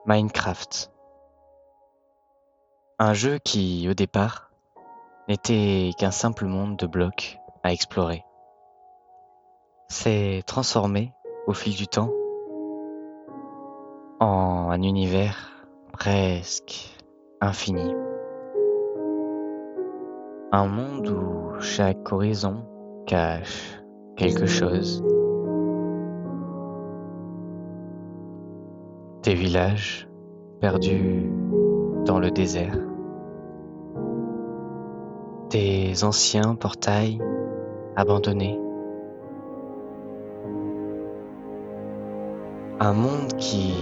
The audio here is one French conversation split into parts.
Minecraft. Un jeu qui, au départ, n'était qu'un simple monde de blocs à explorer. S'est transformé, au fil du temps, en un univers presque infini. Un monde où chaque horizon cache quelque chose. Des villages perdus dans le désert. Des anciens portails abandonnés. Un monde qui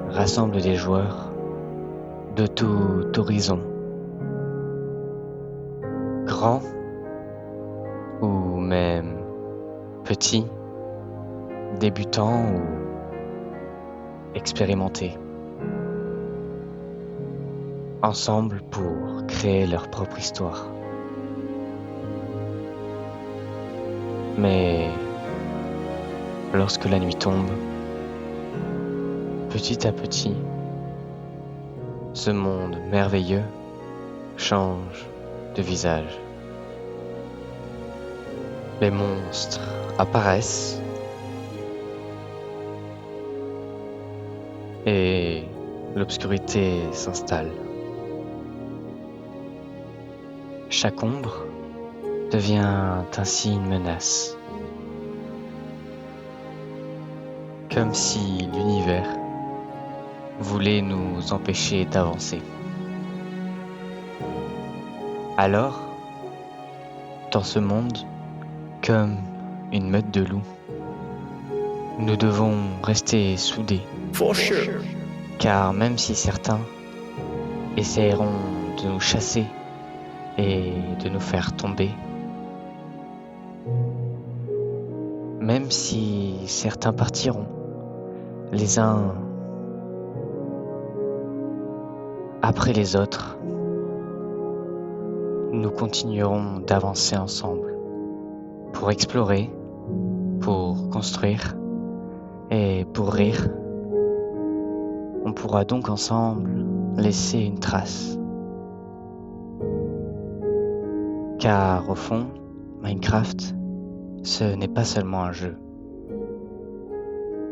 rassemble des joueurs de tout horizon. Grands ou même petits, débutants ou expérimentés. Ensemble pour créer leur propre histoire. Mais lorsque la nuit tombe, petit à petit, ce monde merveilleux change de visage. Les monstres apparaissent et l'obscurité s'installe. Chaque ombre devient ainsi une menace. Comme si l'univers voulait nous empêcher d'avancer. Alors, dans ce monde, comme une meute de loups, nous devons rester soudés. For sure. Car même si certains essaieront de nous chasser et de nous faire tomber, même si certains partiront, les uns après les autres, nous continuerons d'avancer ensemble pour explorer, pour construire et pour rire. On pourra donc ensemble laisser une trace. Car au fond, Minecraft, ce n'est pas seulement un jeu.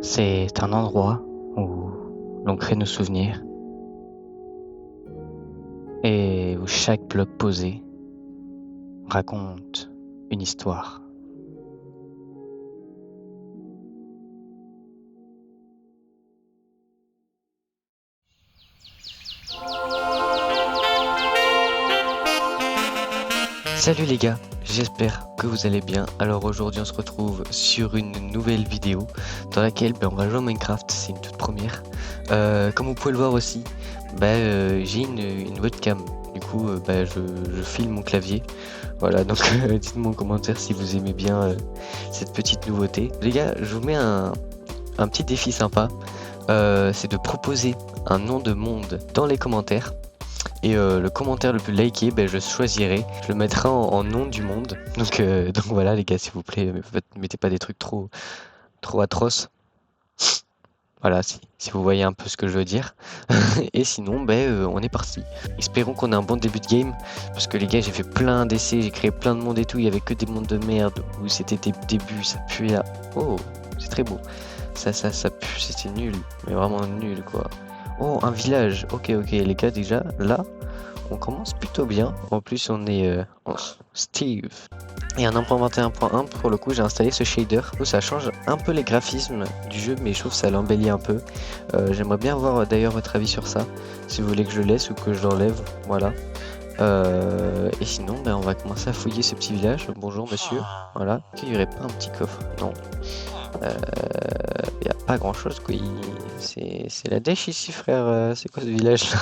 C'est un endroit où l'on crée nos souvenirs et où chaque bloc posé raconte une histoire. Salut les gars, j'espère que vous allez bien. Alors aujourd'hui on se retrouve sur une nouvelle vidéo dans laquelle on va jouer à Minecraft, c'est une toute première. Comme vous pouvez le voir aussi, j'ai une webcam, du coup je filme mon clavier. Voilà, donc dites-moi en commentaire si vous aimez bien cette petite nouveauté. Les gars, je vous mets un petit défi sympa, c'est de proposer un nom de monde dans les commentaires. Et le commentaire le plus liké, je choisirai, je le mettrai en nom du monde. Donc voilà les gars, s'il vous plaît, mettez pas des trucs trop atroces. Voilà, si vous voyez un peu ce que je veux dire. Et sinon, on est parti. Espérons qu'on ait un bon début de game. Parce que les gars, j'ai fait plein d'essais, j'ai créé plein de mondes et tout. Il y avait que des mondes de merde où c'était des débuts, ça puait là. Oh, c'est très beau. Ça pue, c'était nul. Mais vraiment nul quoi. Oh, un village. Ok, les gars, déjà, là, on commence plutôt bien. En plus, on est en Steve. Et en 1.21.1, pour le coup, j'ai installé ce shader. Où ça change un peu les graphismes du jeu, mais je trouve que ça l'embellit un peu. J'aimerais bien avoir d'ailleurs votre avis sur ça. Si vous voulez que je le laisse ou que je l'enlève. Voilà. Et sinon, on va commencer à fouiller ce petit village. Bonjour, monsieur. Voilà. Qu'il n'y aurait pas un petit coffre? Non. Y a pas grand chose quoi. C'est la dèche ici frère. C'est quoi ce village là?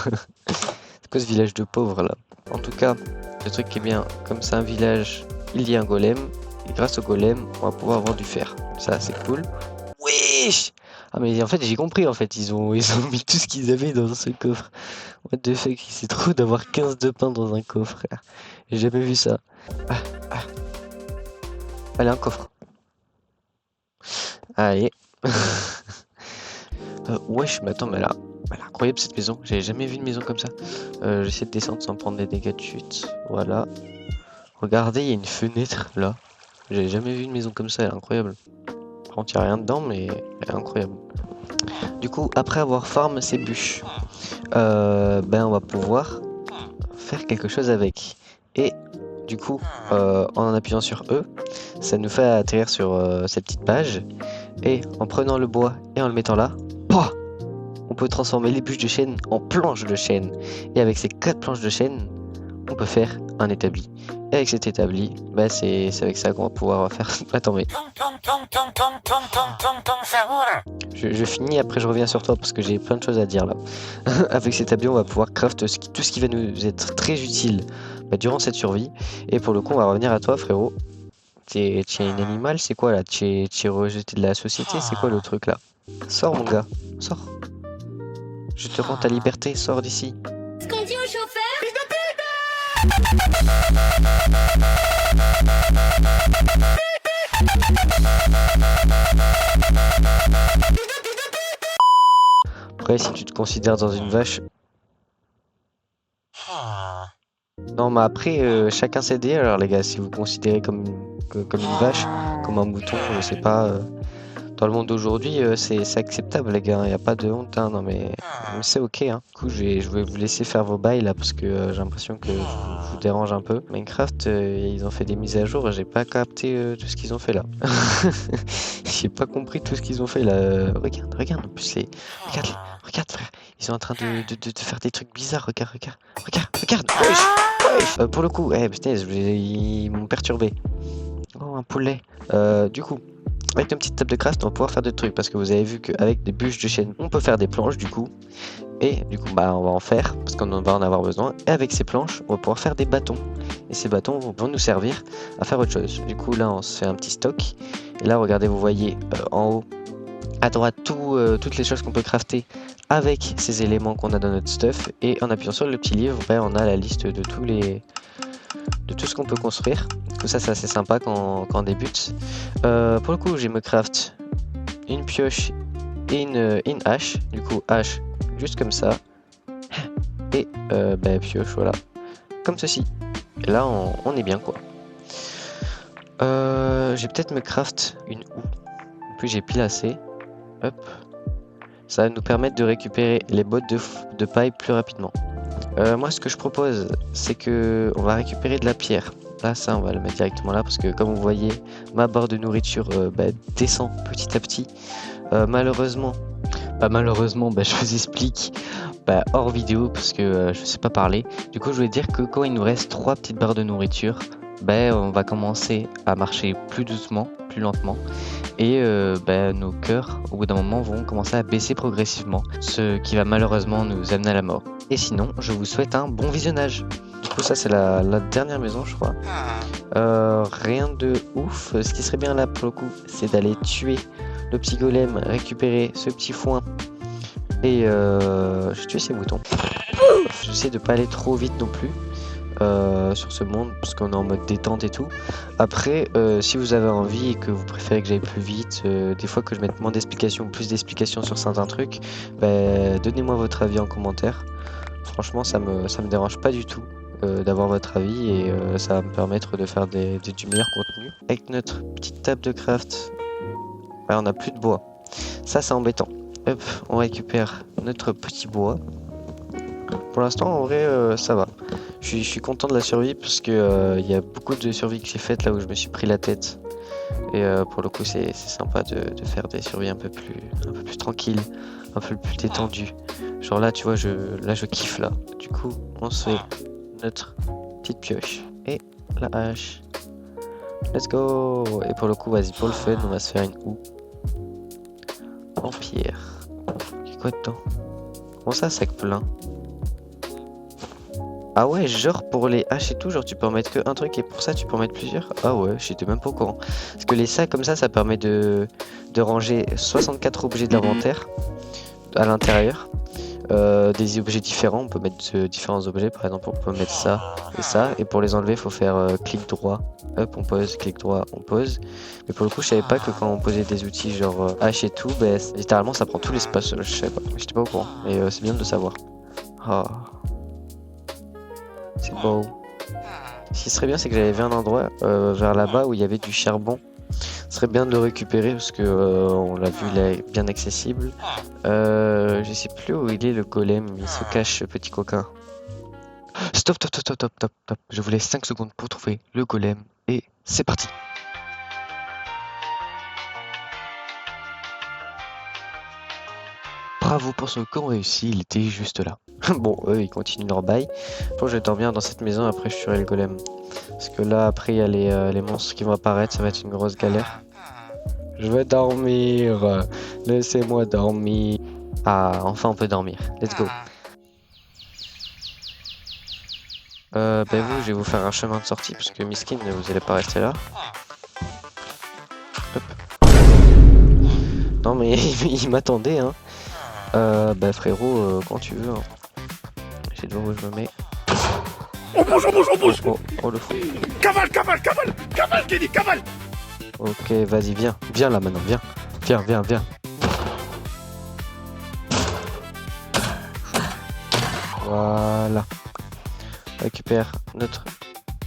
C'est quoi ce village de pauvres là? En tout cas, le truc qui est bien, comme c'est un village, il y a un golem. Et grâce au golem, on va pouvoir avoir du fer. Ça c'est cool. Wesh! Ah mais en fait j'ai compris en fait. Ils ont mis tout ce qu'ils avaient dans ce coffre. What the fuck, c'est trop d'avoir 15 de pain dans un coffre frère. J'ai jamais vu ça. Allez, un coffre. Allez. Wesh, mais attends, mais là, Elle est incroyable cette maison, j'avais jamais vu une maison comme ça. J'essaie de descendre sans prendre des dégâts de chute. Voilà. Regardez, il y a une fenêtre là. J'avais jamais vu une maison comme ça, elle est incroyable. Par contre, il n'y a rien dedans, mais elle est incroyable. Du coup, après avoir farm ces bûches, ben on va pouvoir faire quelque chose avec. Et du coup, en appuyant sur E, ça nous fait atterrir sur cette petite page. Et en prenant le bois et en le mettant là, pouah, on peut transformer les bûches de chêne en planches de chêne. Et avec ces 4 planches de chêne, on peut faire un établi. Et avec cet établi, bah c'est avec ça qu'on va pouvoir faire... Attends mais... Je finis, après je reviens sur toi parce que j'ai plein de choses à dire là. Avec cet établi, on va pouvoir craft tout ce qui va nous être très utile durant cette survie. Et pour le coup, on va revenir à toi frérot. T'es un animal, c'est quoi là? T'es rejeté de la société, c'est quoi le truc là? Sors mon gars, sors. Je te rends ta liberté, sors d'ici. Ce qu'on dit au chauffeur. Après, si tu te considères dans une vache... Non, mais après, chacun ses dés. Alors les gars, si vous vous considérez comme une vache, comme un mouton, je sais pas... Dans le monde d'aujourd'hui, c'est acceptable les gars, il n'y a pas de honte, hein, non mais c'est ok. Hein. Du coup, je vais vous laisser faire vos bails là parce que j'ai l'impression que je vous dérange un peu. Minecraft, ils ont fait des mises à jour et j'ai pas capté tout ce qu'ils ont fait là. J'ai pas compris tout ce qu'ils ont fait là. Regarde, en plus les... Regarde frère, ils sont en train de faire des trucs bizarres, regarde. Wesh. Pour le coup, putain, ils m'ont perturbé. Oh, un poulet. Du coup... Avec une petite table de craft, on va pouvoir faire des trucs parce que vous avez vu qu'avec des bûches de chêne, on peut faire des planches du coup. Et du coup, bah, on va en faire parce qu'on va en avoir besoin. Et avec ces planches, on va pouvoir faire des bâtons. Et ces bâtons vont nous servir à faire autre chose. Du coup, là, on se fait un petit stock. Et là, regardez, vous voyez en haut, à droite, toutes les choses qu'on peut crafter avec ces éléments qu'on a dans notre stuff. Et en appuyant sur le petit livre, bah, on a la liste de tout ce qu'on peut construire. Du coup, ça c'est assez sympa quand on débute. Pour le coup, je me craft une pioche et une hache. Du coup, hache juste comme ça. Et pioche, voilà. Comme ceci. Et là, on est bien quoi. Je vais peut-être me craft une houe. En plus, j'ai pile assez. Hop. Ça va nous permettre de récupérer les bottes de paille plus rapidement. Moi, ce que je propose, c'est que on va récupérer de la pierre. Là, ça, on va le mettre directement là parce que, comme vous voyez, ma barre de nourriture descend petit à petit. Malheureusement, je vous explique hors vidéo parce que je sais pas parler. Du coup, je voulais dire que quand il nous reste 3 petites barres de nourriture, on va commencer à marcher plus doucement, plus lentement. Et nos cœurs, au bout d'un moment, vont commencer à baisser progressivement, ce qui va malheureusement nous amener à la mort. Et sinon, je vous souhaite un bon visionnage. Du coup, ça c'est la dernière maison, je crois. Rien de ouf. Ce qui serait bien là, pour le coup, c'est d'aller tuer le petit golem, récupérer ce petit foin. Et je vais tuer ces moutons. J'essaie de pas aller trop vite non plus. Sur ce monde parce qu'on est en mode détente et tout. Après, si vous avez envie et que vous préférez que j'aille plus vite, des fois que je mette moins d'explications, plus d'explications sur certains trucs, donnez-moi votre avis en commentaire. Franchement, ça me dérange pas du tout d'avoir votre avis et ça va me permettre de faire du meilleur contenu. Avec notre petite table de craft, on n'a plus de bois. Ça, c'est embêtant. Hop, on récupère notre petit bois. Pour l'instant, en vrai, ça va. Je suis content de la survie parce que y a beaucoup de survies que j'ai faites là où je me suis pris la tête. Et pour le coup, c'est sympa de faire des survies un peu plus tranquilles, un peu plus détendues. Genre là, tu vois, je kiffe là. Du coup, on se fait notre petite pioche et la hache. Let's go! Et pour le coup, vas-y, pour le fun, on va se faire une houe en pierre. Il y a quoi dedans? Bon, ça, c'est plein. Ah ouais, genre pour les haches et tout, genre tu peux en mettre que un truc et pour ça tu peux en mettre plusieurs. Ah ouais, j'étais même pas au courant. Parce que les sacs comme ça permet de ranger 64 objets de l'inventaire à l'intérieur. des objets différents. On peut mettre différents objets. Par exemple, on peut mettre ça et ça. Et pour les enlever, il faut faire clic droit, hop, on pose, clic droit, on pose. Mais pour le coup, je savais pas que quand on posait des outils genre H et tout, ben, littéralement, ça prend tout l'espace. Je savais pas. J'étais pas au courant. Mais c'est bien de le savoir. Ah, c'est beau. Ce qui serait bien, c'est que j'avais vu un endroit vers là-bas où il y avait du charbon. Ce serait bien de le récupérer parce que on l'a vu, il est bien accessible. Je sais plus où il est le golem, il se cache, ce petit coquin. Stop, stop, stop, stop, stop, stop, stop. Je vous laisse 5 secondes pour trouver le golem et c'est parti. Bravo pour ceux qui ont réussi, il était juste là. Bon, eux ils continuent leur bail. Bon, je vais dormir dans cette maison, après je tuerai le golem. Parce que là, après, il y a les monstres qui vont apparaître, ça va être une grosse galère. Je vais dormir. Laissez-moi dormir. Ah, enfin on peut dormir. Let's go. Ben vous, je vais vous faire un chemin de sortie parce que Miskin, vous allez pas rester là. Hop. Non mais il m'attendait hein. Bah frérot, quand tu veux. Hein. J'ai de voir où je me mets. On bouge, on bouge, on bouge. Oh le fou. Cavale, cavale, cavale, cavale, Kenny, cavale. Ok, vas-y, viens. Viens là maintenant, viens. Viens, viens, viens. Voilà. On récupère notre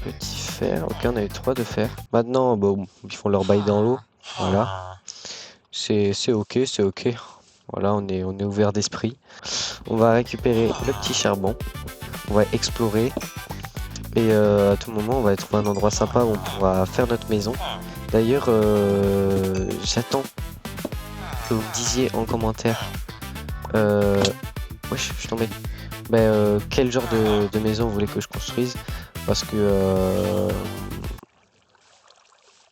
petit fer. Ok, on a eu 3 de fer. Maintenant, bon, ils font leur bail dans l'eau. Voilà. C'est ok, c'est ok. Voilà, on est ouvert d'esprit. On va récupérer le petit charbon. On va explorer. Et à tout moment, on va trouver un endroit sympa où on pourra faire notre maison. D'ailleurs, j'attends que vous me disiez en commentaire. Ouais, je suis tombé. Quel genre de maison vous voulez que je construise? Parce que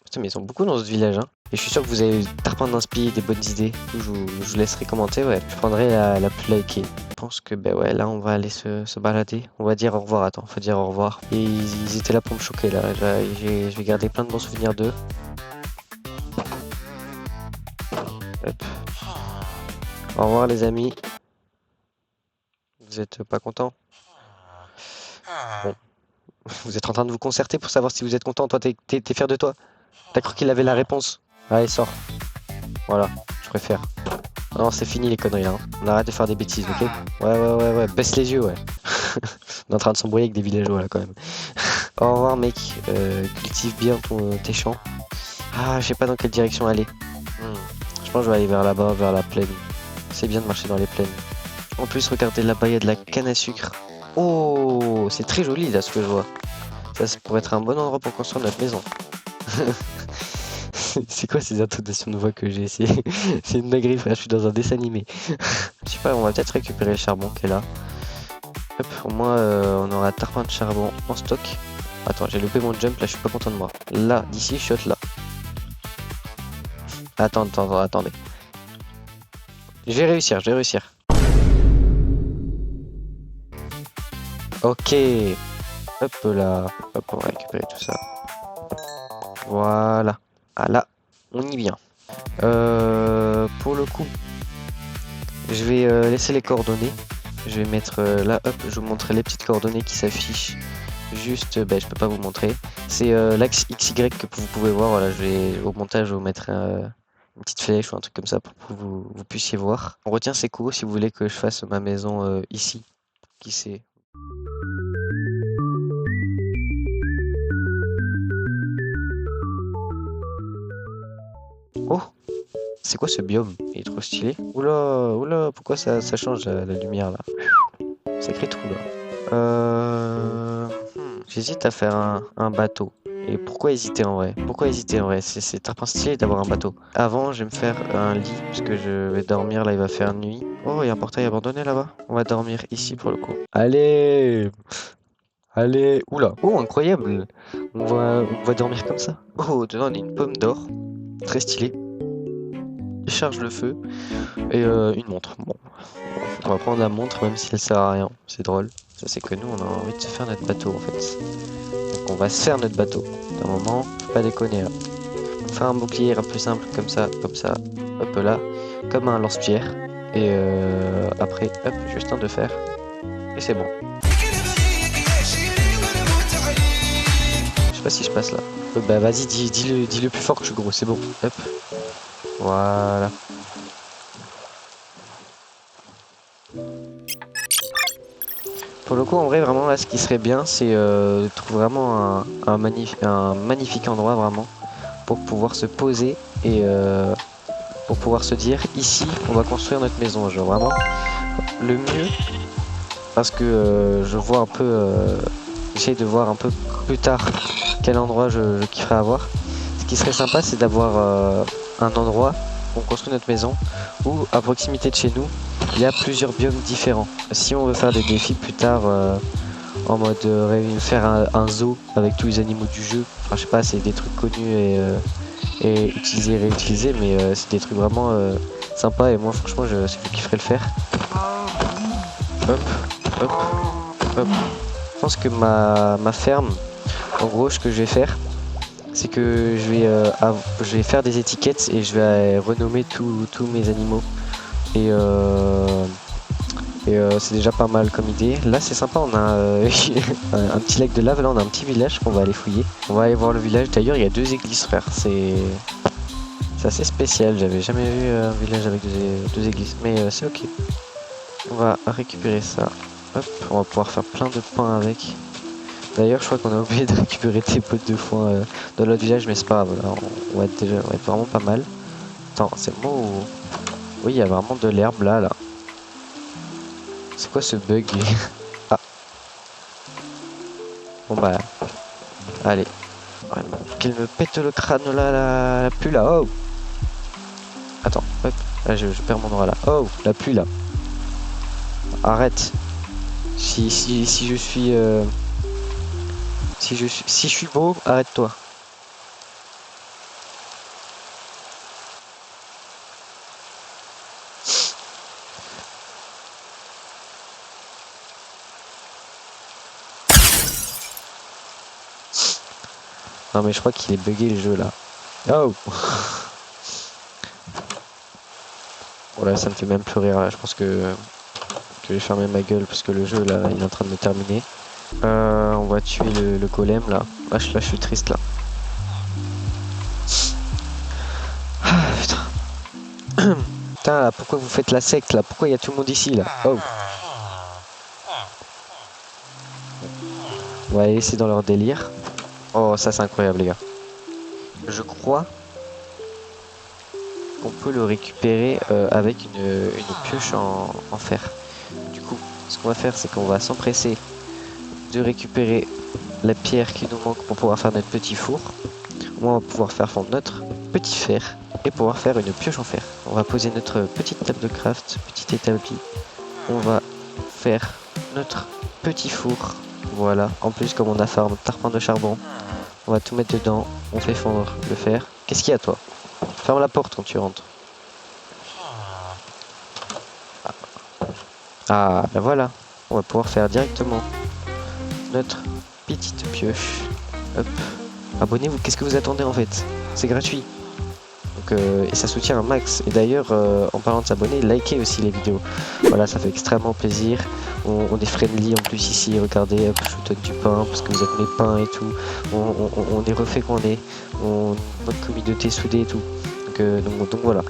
putain, mais ils sont beaucoup dans ce village, hein. Et je suis sûr que vous avez tarpin d'inspi, des bonnes idées. Je vous laisserai commenter, ouais. Je prendrai la plus likée. Je pense que, ben ouais, là, on va aller se balader. On va dire au revoir, attends, faut dire au revoir. Et ils étaient là pour me choquer, là. Je vais garder plein de bons souvenirs d'eux. Hop. Au revoir, les amis. Vous êtes pas contents? Bon. Vous êtes en train de vous concerter pour savoir si vous êtes content. Toi, t'es fier de toi? T'as cru qu'il avait la réponse? Allez, sors. Voilà, je préfère. Non, c'est fini les conneries là. Hein. On arrête de faire des bêtises, ok? Ouais. Baisse les yeux, ouais. On est en train de s'embrouiller avec des villageois là quand même. Au revoir, mec. Cultive bien tes champs. Ah, je sais pas dans quelle direction aller. Je pense que je vais aller vers là-bas, vers la plaine. C'est bien de marcher dans les plaines. En plus, regardez là-bas, il y a de la canne à sucre. Oh, c'est très joli là ce que je vois. Ça pourrait être un bon endroit pour construire notre maison. C'est quoi ces intonations de voix que j'ai? C'est une dinguerie, frère, je suis dans un dessin animé. Je sais pas, on va peut-être récupérer le charbon qui est là. Hop, au moins on aura tarpin de charbon en stock. Attends, j'ai loupé mon jump, là je suis pas content de moi. Là, d'ici, je shot là. Attendez. Je vais réussir. Ok. Hop là. Hop, on va récupérer tout ça. Voilà. Ah là, on y vient. Pour le coup, je vais laisser les coordonnées. Je vais mettre là, hop, je vous montrerai les petites coordonnées qui s'affichent. Juste, je peux pas vous montrer. C'est l'axe XY que vous pouvez voir. Voilà, au montage, je vais vous mettre une petite flèche ou un truc comme ça pour que vous puissiez voir. On retient ces cours si vous voulez que je fasse ma maison ici. Qui sait? Oh! C'est quoi ce biome? Il est trop stylé. Oula, pourquoi ça change la lumière là? Sacré trou là. J'hésite à faire un bateau. Et pourquoi hésiter en vrai? C'est très stylé d'avoir un bateau. Avant, je vais me faire un lit, parce que je vais dormir, là il va faire nuit. Oh, il y a un portail abandonné là-bas. On va dormir ici pour le coup. Allez! Oula! Oh, incroyable! On va dormir comme ça. Oh, dedans on a une pomme d'or. Très stylé. Charge le feu et une montre. Bon, on va prendre la montre même si elle sert à rien. C'est drôle. Ça c'est que nous on a envie de se faire notre bateau en fait. Donc on va se faire notre bateau. D'un moment, faut pas déconner là. On va faire un bouclier un peu simple comme ça, hop là, comme un lance-pierre. Et après, hop, juste un de fer. Et c'est bon. Je sais pas si je passe là. Bah vas-y, dis-le plus fort que je suis gros, c'est bon. Hop. Voilà. Pour le coup, en vrai, vraiment, là, ce qui serait bien, c'est de trouver vraiment un magnifique endroit, vraiment, pour pouvoir se poser et pour pouvoir se dire, ici, on va construire notre maison. Genre, vraiment, le mieux, parce que je vois un peu, j'essaye de voir un peu plus tard quel endroit je kifferais avoir. Ce qui serait sympa, c'est d'avoir un endroit où on construit notre maison, où à proximité de chez nous, il y a plusieurs biomes différents. Si on veut faire des défis plus tard, en mode faire un zoo avec tous les animaux du jeu, enfin je sais pas, c'est des trucs connus et utilisés et réutilisés, mais c'est des trucs vraiment sympas et moi franchement je kifferais le faire. Hop, hop, hop. Je pense que ma ferme, en gros ce que je vais faire, c'est que je vais faire des étiquettes et je vais renommer tous mes animaux. Et c'est déjà pas mal comme idée. Là c'est sympa, on a un petit lac de lave, là on a un petit village qu'on va aller fouiller. On va aller voir le village, d'ailleurs il y a 2 églises frère, c'est assez spécial, j'avais jamais vu un village avec deux églises, mais c'est ok. On va récupérer ça, hop, on va pouvoir faire plein de pain avec. D'ailleurs je crois qu'on a oublié de récupérer des pots de foin dans l'autre village, mais c'est pas grave, là on va être vraiment pas mal. Attends, c'est moi ou... Oui il y a vraiment de l'herbe là. C'est quoi ce bug? Ah. Bon bah. Allez. Ouais, qu'elle me pète le crâne là, la pluie là. Oh. Attends, hop. Là, je perds mon droit là. Oh, la pluie là. Arrête. Si je suis... Si je suis beau, arrête-toi. Non mais je crois qu'il est bugué le jeu là. Oh. Voilà, ça me fait même plus rire là. Je pense que je vais fermer ma gueule parce que le jeu là il est en train de me terminer. On va tuer le golem là. Là je suis triste là. Ah putain. Putain là, pourquoi vous faites la secte là? Pourquoi il y a tout le monde ici là? Oh. On va les laisser dans leur délire. Oh ça c'est incroyable les gars. Je crois qu'on peut le récupérer avec une pioche en fer. Du coup, ce qu'on va faire, c'est qu'on va s'empresser de récupérer la pierre qui nous manque pour pouvoir faire notre petit four. On va pouvoir faire fondre notre petit fer et pouvoir faire une pioche en fer. On va poser notre petite table de craft, petit établi. On va faire notre petit four. Voilà. En plus, comme on a fait un tarpin de charbon, on va tout mettre dedans. On fait fondre le fer. Qu'est-ce qu'il y a toi? Ferme la porte quand tu rentres. Ah, ben voilà. On va pouvoir faire directement notre petite pioche. Hop. Abonnez-vous. Qu'est-ce que vous attendez en fait? C'est gratuit. Donc, et ça soutient un max. Et d'ailleurs, en parlant de s'abonner, likez aussi les vidéos. Voilà, ça fait extrêmement plaisir. On est friendly en plus ici. Regardez, hop, je vous donne du pain parce que vous êtes mes pains et tout. On est refait qu'on est. Notre communauté soudée et tout. Donc voilà.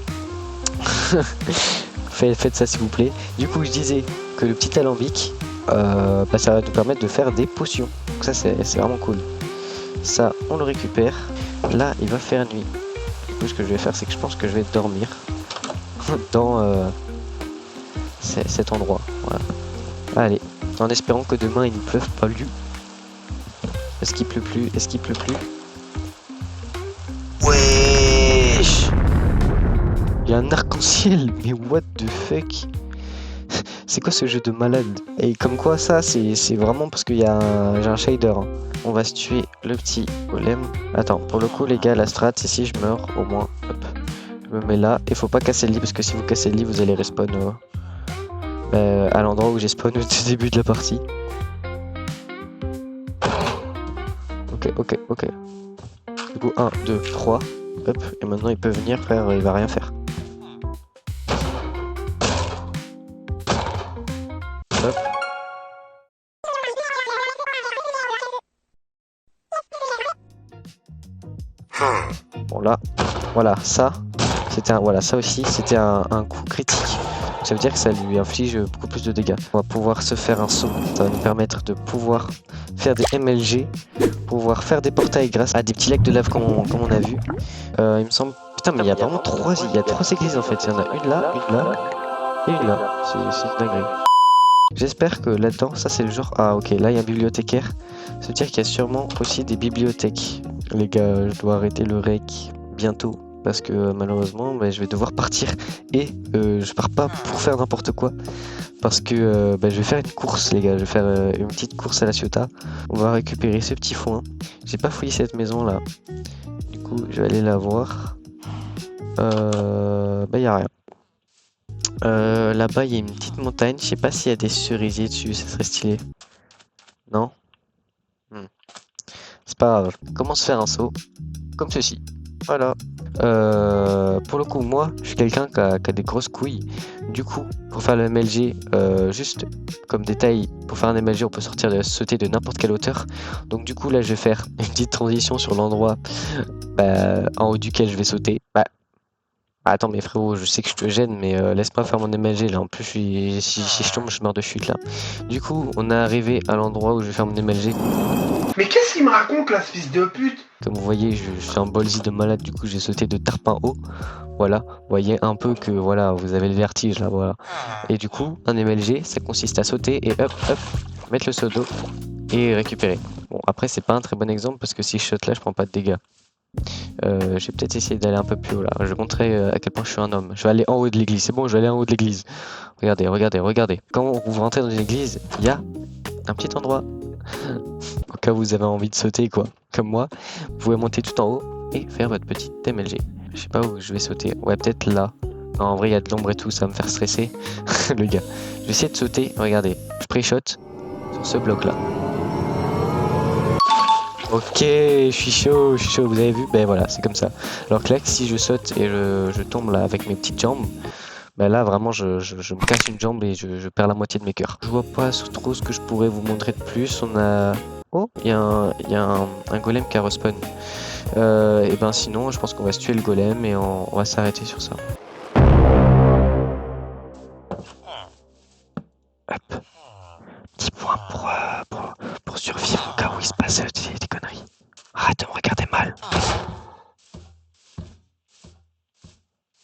Faites ça s'il vous plaît. Du coup je disais que le petit alambic ça va nous permettre de faire des potions. Donc ça c'est vraiment cool. Ça on le récupère. Là il va faire nuit. Du coup ce que je vais faire c'est que je pense que je vais dormir dans cet endroit. Voilà. Allez, en espérant que demain il ne pleuve pas lu. Est-ce qu'il pleut plus? Est-ce qu'il pleut plus? Wesh! Il y a un arc-en-ciel, mais what the fuck? C'est quoi ce jeu de malade? Et comme quoi ça, c'est vraiment parce qu'il y a j'ai un shader. Hein. On va se tuer le petit golem. Attends, pour le coup les gars, la strat, c'est si je meurs, au moins, hop, je me mets là. Et faut pas casser le lit, parce que si vous cassez le lit, vous allez respawn à l'endroit où j'ai spawn au tout début de la partie. Ok. Du coup, 1, 2, 3. Hop, et maintenant il peut venir faire, il va rien faire. Hop. Bon là, voilà, ça, c'était voilà, ça aussi, c'était un coup critique. Ça veut dire que ça lui inflige beaucoup plus de dégâts. On va pouvoir se faire un saut, ça va nous permettre de pouvoir faire des MLG, pouvoir faire des portails grâce à des petits lacs de lave comme on a vu. Il me semble, putain mais il y a vraiment trois églises en fait. Il y en a une là et une là. C'est une dinguerie. J'espère que là-dedans, ça c'est le genre... Ah ok, là il y a un bibliothécaire. Ça veut dire qu'il y a sûrement aussi des bibliothèques. Les gars, je dois arrêter le rec bientôt. Parce que malheureusement, je vais devoir partir. Et je pars pas pour faire n'importe quoi. Parce que je vais faire une course les gars. Je vais faire une petite course à la Ciotat. On va récupérer ce petit foin. J'ai pas fouillé cette maison là. Du coup, je vais aller la voir. Y a rien. Là-bas, il y a une petite montagne. Je sais pas s'il y a des cerisiers dessus, ça serait stylé. Non? C'est pas grave. Comment se faire un saut? Comme ceci. Voilà. Pour le coup, moi, je suis quelqu'un qui a des grosses couilles. Du coup, pour faire le MLG, juste comme détail, pour faire un MLG, on peut sauter de n'importe quelle hauteur. Donc du coup, là, je vais faire une petite transition sur l'endroit en haut duquel je vais sauter. Attends mais frérot, je sais que je te gêne mais laisse-moi faire mon MLG là, en plus si je tombe je meurs de chute là. Du coup on est arrivé à l'endroit où je vais faire mon MLG. Mais qu'est-ce qu'il me raconte là, ce fils de pute? Comme vous voyez je suis un ballsy de malade, du coup j'ai sauté de tarpin haut. Voilà, vous voyez un peu que voilà, vous avez le vertige là, voilà. Et du coup un MLG ça consiste à sauter et hop, mettre le seau d'eau et récupérer. Bon après c'est pas un très bon exemple parce que si je saute là je prends pas de dégâts. Je vais peut-être essayer d'aller un peu plus haut là. Je vais montrer à quel point je suis un homme. Je vais aller en haut de l'église. C'est bon, je vais aller en haut de l'église. Regardez. Quand vous rentrez dans une église, il y a un petit endroit. Au cas où vous avez envie de sauter, quoi. Comme moi, vous pouvez monter tout en haut et faire votre petite MLG. Je sais pas où je vais sauter. Ouais, peut-être là. Non, en vrai, il y a de l'ombre et tout, ça va me faire stresser. Le gars. Je vais essayer de sauter. Regardez, je pré-shot sur ce bloc là. Ok, je suis chaud, vous avez vu? Ben voilà, c'est comme ça. Alors que là, si je saute et je tombe là avec mes petites jambes, ben là vraiment je me casse une jambe et je perds la moitié de mes cœurs. Je vois pas trop ce que je pourrais vous montrer de plus. On a... Oh, il y a un golem qui a respawn. Et ben sinon, je pense qu'on va se tuer le golem et on va s'arrêter sur ça. Hop. Petit point pour survivre au cas où il se passe des conneries. Arrête de me regarder mal.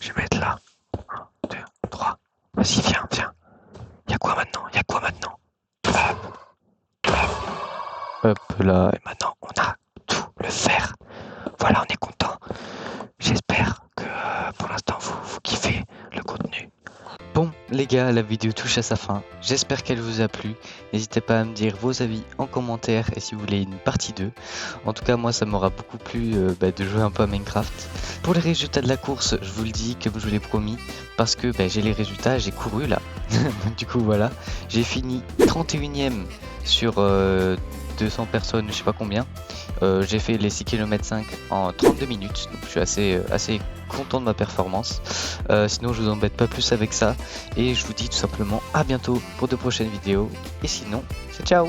Je vais mettre là. 1, 2, 3. Vas-y, viens. Y'a quoi maintenant? Hop là. Et maintenant, on a tout le fer. Voilà, on est content. J'espère que pour l'instant, vous kiffez le contenu. Bon les gars, la vidéo touche à sa fin, j'espère qu'elle vous a plu, n'hésitez pas à me dire vos avis en commentaire et si vous voulez une partie 2. En tout cas moi ça m'aura beaucoup plu de jouer un peu à Minecraft. Pour les résultats de la course, je vous le dis comme je vous l'ai promis, parce que j'ai les résultats, j'ai couru là. Du coup voilà, j'ai fini 31ème sur 200 personnes, je sais pas combien. J'ai fait les 6 km 5 en 32 minutes, donc je suis assez content de ma performance. Sinon je vous embête pas plus avec ça et je vous dis tout simplement à bientôt pour de prochaines vidéos et sinon c'est ciao.